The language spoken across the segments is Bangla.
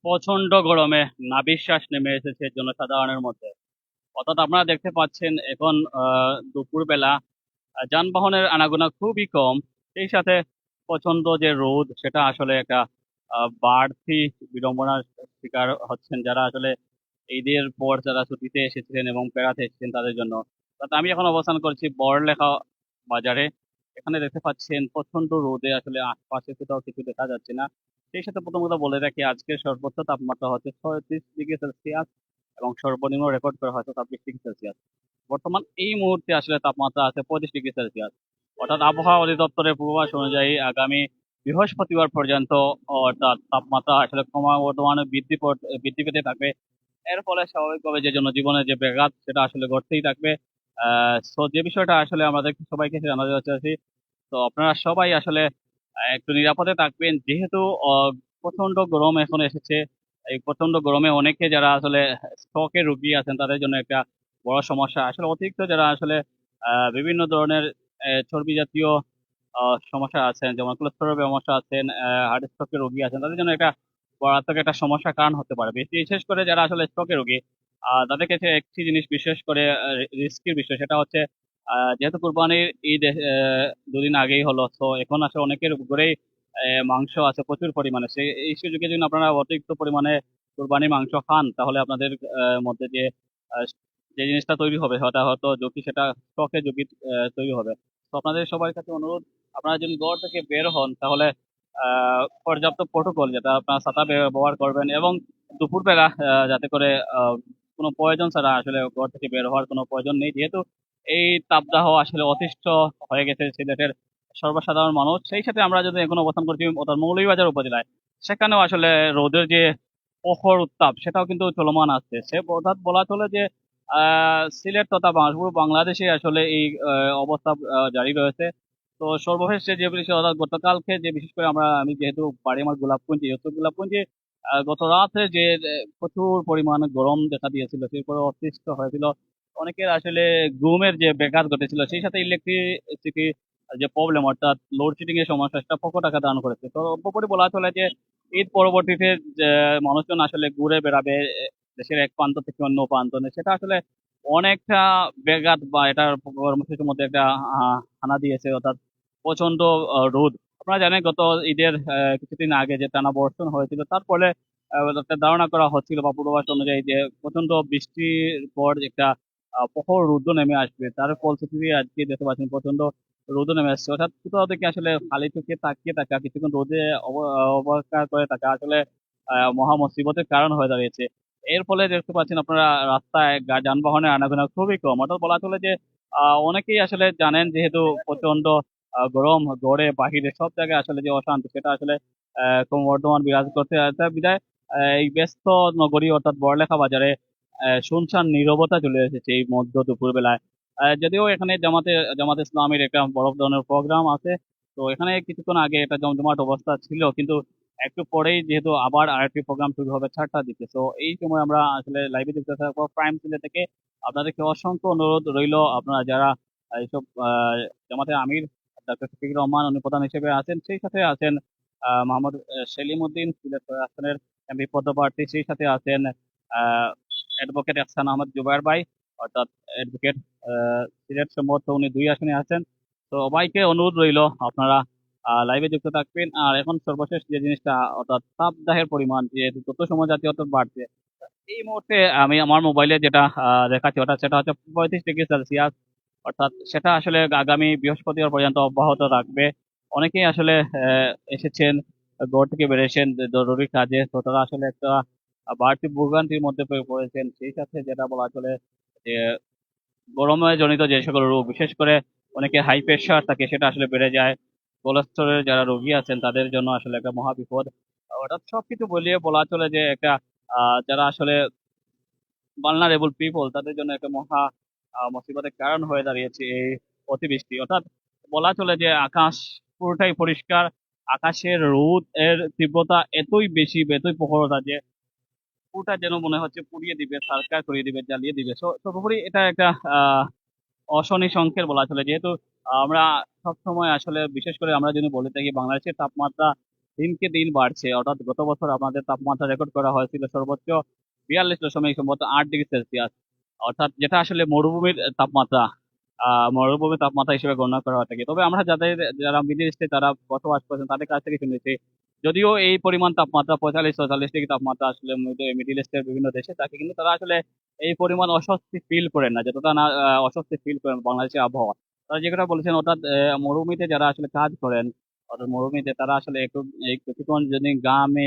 প্রচন্ড গরমে নাভিশ্বাস নেমে এসেছে জনসাধারণের মধ্যে। অর্থাৎ আপনারা দেখতে পাচ্ছেন এখন দুপুরবেলা যানবাহনের আনাগোনা খুবই কম। সেই সাথে প্রচন্ড যে রোদ, সেটা আসলে একটা বাড়তি বিড়ম্বনার শিকার হচ্ছেন যারা আসলে ঈদের পর যারা ছুটিতে এসেছিলেন এবং বেড়াতে এসেছেন তাদের জন্য। অর্থাৎ আমি এখন অবস্থান করছি বড়লেখা বাজারে। এখানে দেখতে পাচ্ছেন প্রচন্ড রোদে আসলে আশপাশে কোথাও কিছু দেখা যাচ্ছে না। সেই সাথে প্রথম কথা বলে রাখি, আজকের সর্বোচ্চ তাপমাত্রা হচ্ছে 36 ডিগ্রি সেলসিয়াস এবং সর্বনিম্ন রেকর্ড করা হয়তো 26 ডিগ্রি সেলসিয়াস। বর্তমান এই মুহূর্তে আসলে তাপমাত্রা আছে 35 ডিগ্রি সেলসিয়াস। অর্থাৎ আবহাওয়া অধিদপ্তরের পূর্বাভাস অনুযায়ী আগামী বৃহস্পতিবার পর্যন্ত অর্থাৎ তাপমাত্রা আসলে ক্রমবর্ধমানে বৃদ্ধি পেতে থাকবে। এর ফলে স্বাভাবিকভাবে যে জনজীবনের যে ব্যাঘাত, সেটা আসলে ঘটতেই থাকবে। সো যে বিষয়টা আসলে আমাদের সবাইকে জানাতে চাচ্ছি, তো আপনারা সবাই আসলে একটু নিরাপদে থাকবেন, যেহেতু প্রচন্ড গরম এখন এসেছে। এই প্রচন্ড গরমে অনেকে যারা আসলে স্ট্রোকের রোগী আছেন তাদের জন্য একটা বড় সমস্যা। আসলে অতিরিক্ত যারা আসলে বিভিন্ন ধরনের চর্বি জাতীয় সমস্যা আছেন, যেমন কোলেস্টেরল সমস্যা আছেন, হার্ট স্ট্রোকের রোগী আছেন, তাদের জন্য একটা মারাত্মক একটা সমস্যার কারণ হতে পারে। বিশেষ করে যারা আসলে স্ট্রোকের রোগী, তাদের কাছে একটি জিনিস বিশেষ করে রিস্কির বিষয়, সেটা হচ্ছে যেহেতু কুরবানির ঈদ দুদিন আগেই হলো, তো এখন আসলে অনেকের ঘরেই মাংস আছে প্রচুর পরিমাণে। এই সুযোগে যদি আপনারা অতিরিক্ত পরিমাণে কুরবানির মাংস খান, তাহলে আপনাদের মধ্যে যে আহ, যে জিনিসটা তৈরি হবে সেটা হয়তো ঝুঁকি, সেটা স্ট্রোকের ঝুঁকি তৈরি হবে। তো আপনাদের সবার কাছে অনুরোধ, আপনারা যদি ঘর থেকে বের হন তাহলে পর্যাপ্ত প্রোটোকল, যেটা আপনারা ছাতা ব্যবহার করবেন এবং দুপুরবেলা যাতে করে কোনো প্রয়োজন ছাড়া আসলে ঘর থেকে বের হওয়ার কোনো প্রয়োজন নেই, যেহেতু এই তাপদাহ আসলে অতিষ্ঠ হয়ে গেছে সিলেটের সর্বসাধারণ মানুষ। সেই সাথে আমরা যদি এখন অবস্থান করছি অর্থাৎ মৌলভীবাজার উপজেলায়, সেখানেও আসলে রোদের যে প্রখর উত্তাপ, সেটাও কিন্তু চলমান আছে। সে অর্থাৎ বলা চলে যে সিলেট তথা পুরো বাংলাদেশে আসলে এই অবস্থা জারি রয়েছে। তো সর্বশেষ যে বিষয়, অর্থাৎ গতকালকে যে বিশেষ করে আমি যেহেতু বাড়ি আমার গোলাপগঞ্জে, তো গোলাপগঞ্জে গত রাতে যে প্রচুর পরিমাণে গরম দেখা দিয়েছিল, সেরপরে অতিষ্ঠ হয়েছিল অনেকের আসলে ঘুমের যে ব্যাঘাত ঘটেছিল, সেই সাথে ইলেকট্রিসিটি যে প্রবলেম, অর্থাৎ লোডশেডিং এর সমস্যা, সেটা প্রকট আকার ধারণ করেছে। তো অপরপরি বলা চলে যে ঈদ পরবর্তীতে যে মানুষজন আসলে ঘুরে বেড়াবে দেশের এক প্রান্ত থেকে অন্য প্রান্তনে, সেটা আসলে অনেকটা ব্যাঘাত বা এটার কর্মসূচির মধ্যে একটা হানা দিয়েছে। অর্থাৎ প্রচন্ড রোদ। আপনারা জানেন গত ঈদের কিছুদিন আগে যে টানা বর্ষণ হয়েছিল, তারপরে একটা ধারণা করা হচ্ছিল বা পূর্বাভাস অনুযায়ী যে প্রচন্ড বৃষ্টির পর একটা প্রখর রৌদ্র নেমে আসবে। তার ফলশ্রুতিতে আজকে দেখতে পাচ্ছেন প্রচন্ড রৌদ্র নেমে আসছে। অর্থাৎ কোথাও থেকে আসলে খালি চোখে তাকিয়ে থাকা, কিছুক্ষণ রোদে অবস্থান করে থাকা আসলে মহা মুসিবতের কারণ হয়ে দাঁড়িয়েছে। এর ফলে দেখতে পাচ্ছেন আপনারা রাস্তায় যানবাহনের আনাগোনা খুবই কম। অর্থাৎ বলা চলে যে অনেকেই আসলে জানেন, যেহেতু প্রচন্ড গরম, ঘরে বাহিরে সব জায়গায় আসলে যে অশান্তি, সেটা আসলে ক্রমবর্ধমান বিরাজ করতে আছে। বিদায় এই ব্যস্ত নগরী অর্থাৎ বড়লেখা বাজারে শুনশান নীরবতা চলে এসেছে এই মধ্য দুপুর বেলায়। যদিও এখানে জামাতে ইসলামের একটা বড় ধরনের প্রোগ্রাম আছে, তো এখানে কিছুক্ষণ আগে একটা জমজমাট অবস্থা ছিল, কিন্তু একটু পরেই যেহেতু আবার আরেকটি প্রোগ্রাম শুরু হবে 4টার দিকে, তো এই সময় আমরা আসলে লাইভে যুক্ত থাকবো প্রাইম সিলে থেকে। আপনাদেরকে অসংখ্য অনুরোধ রইল, আপনারা যারা এইসব জামাতের আমির ডক্টর শফিকুর রহমান উনি প্রধান হিসেবে আছেন, সেই সাথে আছেন মোহাম্মদ সেলিম উদ্দিন সিলেট আসনের এমপি পদপ্রার্থী, সেই সাথে আছেন অ্যাডভোকেট এহসান আহমদ জুবায়ের ভাই, অর্থাৎ অ্যাডভোকেট সিলেট সম্ভবত উনি 2 আসনে আছেন। তো সবাইকে অনুরোধ রইল, আপনারা লাইভে যুক্ত থাকবেন। আর এখন সর্বশেষ যে জিনিসটা, অর্থাৎ তাপদাহের পরিমাণ যেহেতু তত সময় জাতীয় অর্থাৎ বাড়ছে, এই মুহূর্তে আমি আমার মোবাইলে যেটা দেখাচ্ছি, সেটা হচ্ছে 35 ডিগ্রি সেলসিয়াস। অর্থাৎ সেটা আসলে আগামী বৃহস্পতিবার পর্যন্ত অব্যাহত থাকবে। অনেকেই আসলে এসেছেন, ঘর থেকে বেরিয়েছেন জরুরি কাজে, তো তারা আসলে একটা বাড়তি ভোগান্তির মধ্যে পড়েছেন। সেই সাথে যেটা বলা চলে যে গরমে জনিত যে সকল রোগ, বিশেষ করে অনেকে হাই প্রেশার থাকে, সেটা আসলে বেড়ে যায়। কোলেস্টেরলের যারা রোগী আছেন তাদের জন্য আসলে একটা মহা বিপদ। অর্থাৎ সবকিছু বলিয়ে বলা চলে যে একটা যারা আসলে ভালনারেবল পিপল, তাদের জন্য একটা মহা মুসিবতের কারণ হয়ে দাঁড়িয়েছে এই অতিবৃষ্টি। অর্থাৎ বলা চলে যে আকাশ পুরোটাই পরিষ্কার, আকাশের রোদ এর তীব্রতা এতই বেশি, এতই প্রখরতা যে পুরোটা যেন মনে হচ্ছে পুড়িয়ে দিবে, সারকার করিয়ে দিবে, জ্বালিয়ে দিবে। সর্বোপরি এটা একটা অশনি সংকেত বলা চলে, যেহেতু আমরা সব সময় আসলে বিশেষ করে আমরা যদি বলে থাকি বাংলাদেশের তাপমাত্রা দিনকে দিন বাড়ছে। অর্থাৎ গত বছর আমাদের তাপমাত্রা রেকর্ড করা হয়েছিল সর্বোচ্চ 42.8 ডিগ্রি সেলসিয়াস, অর্থাৎ যেটা আসলে মরুভূমির তাপমাত্রা, মরুভূমির তাপমাত্রা হিসেবে গণনা করা হয়ে থাকে। তবে আমরা যারা মিডল ইস্টে যারা বসবাস করছেন তাদের কাছ থেকে শুনেছি, যদিও এই পরিমাণ তাপমাত্রা 45-46 ডিগ্রি তাপমাত্রা আসলে মিডিল ইস্টের বিভিন্ন দেশে থাকে, কিন্তু তারা আসলে এই পরিমাণ অস্বস্তি ফিল করেন না, যতটা না অস্বস্তি ফিল করেন বাংলাদেশের আবহাওয়া। তারা যেটা বলেছেন, অর্থাৎ মরুভূমিতে যারা আসলে কাজ করেন, অর্থাৎ মরুভূমিতে তারা আসলে একটু এই কিছুক্ষণ যদি গেমে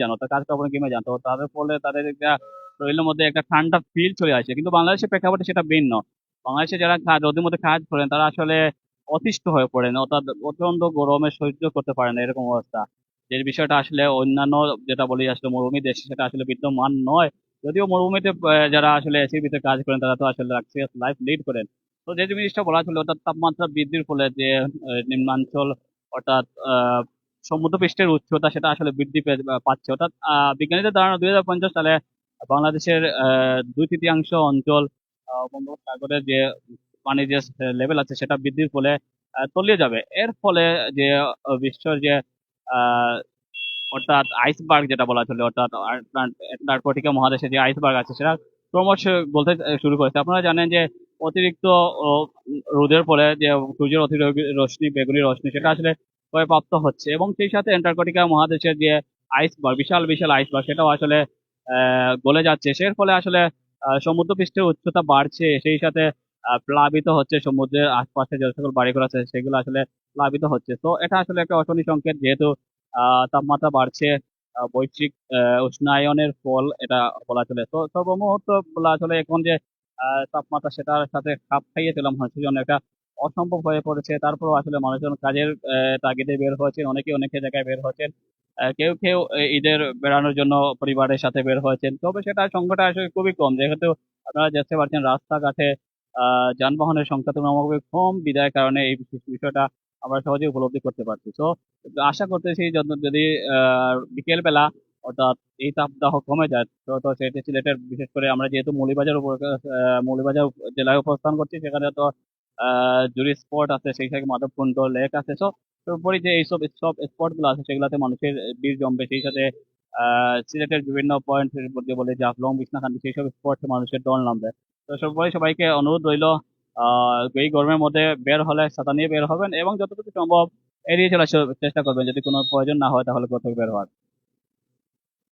যান অর্থাৎ কাজ কাপড়ে গেমে যান, তো তাদের ফলে তাদের একটা শরীরের মধ্যে একটা ঠান্ডা ফিল চলে আসে। কিন্তু বাংলাদেশের প্রেক্ষাপটে সেটা ভিন্ন। বাংলাদেশে যারা রোদের মধ্যে কাজ করেন তারা আসলে অতিষ্ঠ হয়ে পড়েন, অর্থাৎ প্রচন্ড গরমে সহ্য করতে পারেন না, এরকম অবস্থা। যে বিষয়টা আসলে অন্যান্য, যেটা বলি আসলে মরুভূমি দেশে সেটা আসলে বিদ্যমান নয়। যদিও মরুভূমিতে যারা আসলে এসির ভিতরে কাজ করেন তারা তো আসলে লাক্সারিয়াস লাইফ লিড করেন। তো যে জিনিসটা বলা ছিল, অর্থাৎ তাপমাত্রা বৃদ্ধির ফলে যে নিম্নাঞ্চল, অর্থাৎ সমুদ্রপৃষ্ঠের উচ্চতা সেটা আসলে বৃদ্ধি পাচ্ছে। অর্থাৎ বিজ্ঞানীদের ধারণা 2050 সালে বাংলাদেশের 2/3 অঞ্চল বঙ্গোপসাগরের যে পানির যে লেভেল আছে সেটা বৃদ্ধির ফলে তলিয়ে যাবে। এর ফলে যে বিশ্বের যে আহ, অর্থাৎ আইসবার্গ যেটা বলা চলে, অর্থাৎ অ্যান্টার্কটিকা মহাদেশে যে আইসবার্গ আছে সেটা ক্রমশ গলতে শুরু করেছে। আপনারা জানেন যে অতিরিক্ত ও, রোদের ফলে যে সূর্যের অতিরিক্ত রশ্মি, বেগুনি রশ্মি, সেটা আসলে ক্ষয়প্রাপ্ত হচ্ছে, এবং সেই সাথে অ্যান্টার্কটিকা মহাদেশের যে আইসবার্গ, বিশাল বিশাল আইসবার্গ, সেটাও আসলে গলে যাচ্ছে। এর ফলে আসলে সমুদ্রপৃষ্ঠের উচ্চতা বাড়ছে, সেই সাথে প্লাবিত হচ্ছে সমুদ্রের আশপাশে যে সকল বাড়িঘর আছে সেগুলো আসলে প্লাবিত হচ্ছে। তো এটা আসলে একটা অশনি সংকেত, যেহেতু তাপমাত্রা বাড়ছে, বৈশ্বিক উষ্ণায়নের ফল এটা বলা চলে। তো সর্বমুহূর্ত বলা চলে এখন যে তাপমাত্রা সেটার সাথে খাপ খাইয়ে চলা মানুষের জন্য একটা অসম্ভব হয়ে পড়েছে। তারপরেও আসলে মানুষজন কাজের তাগিদে বের হয়েছেন, অনেকে অনেক জায়গায় বের হয়েছেন। কেউ কেউ ঈদের বেড়ানোর জন্য পরিবারের সাথে বের হয়েছেন। তবে সেটা সংখ্যাটা আসলে খুবই কম, যেহেতু আপনারা দেখতে পাচ্ছেন রাস্তাঘাটে যানবাহনের সংখ্যা তুলনামূলকভাবে কম বিদায়ের কারণে এই বিষয়টা আমরা সহজে উপলব্ধি করতে পারছি। তো আশা করতেছি যদি বিকেল বেলা, অর্থাৎ এই তাপদাহ কমে যায়, তো সেটি সিলেটের, বিশেষ করে আমরা যেহেতু মৌলভীবাজার জেলায় অবস্থান করছি, সেখানে তো জুরি স্পট আছে, সেই সাথে মাধবকুণ্ড লেক আছে। সর্বোপরি যে এইসব সব স্পট গুলো আছে সেগুলোতে মানুষের ভিড় জমবে। সেই সাথে সিলেটের বিভিন্ন পয়েন্ট মধ্যে বলে জাফলং, বিছনাকান্দি, সেই সব স্পট মানুষের দল নামবে। তো সর্বোপরি সবাইকে অনুরোধ রইল, এই গরমের মধ্যে বের হলে ছাতা নিয়ে বের হবেন, এবং যতটুকু সম্ভব এড়িয়ে চলার চেষ্টা করবেন। যদি কোনো প্রয়োজন না হয় তাহলে কোথাও বের হওয়ার।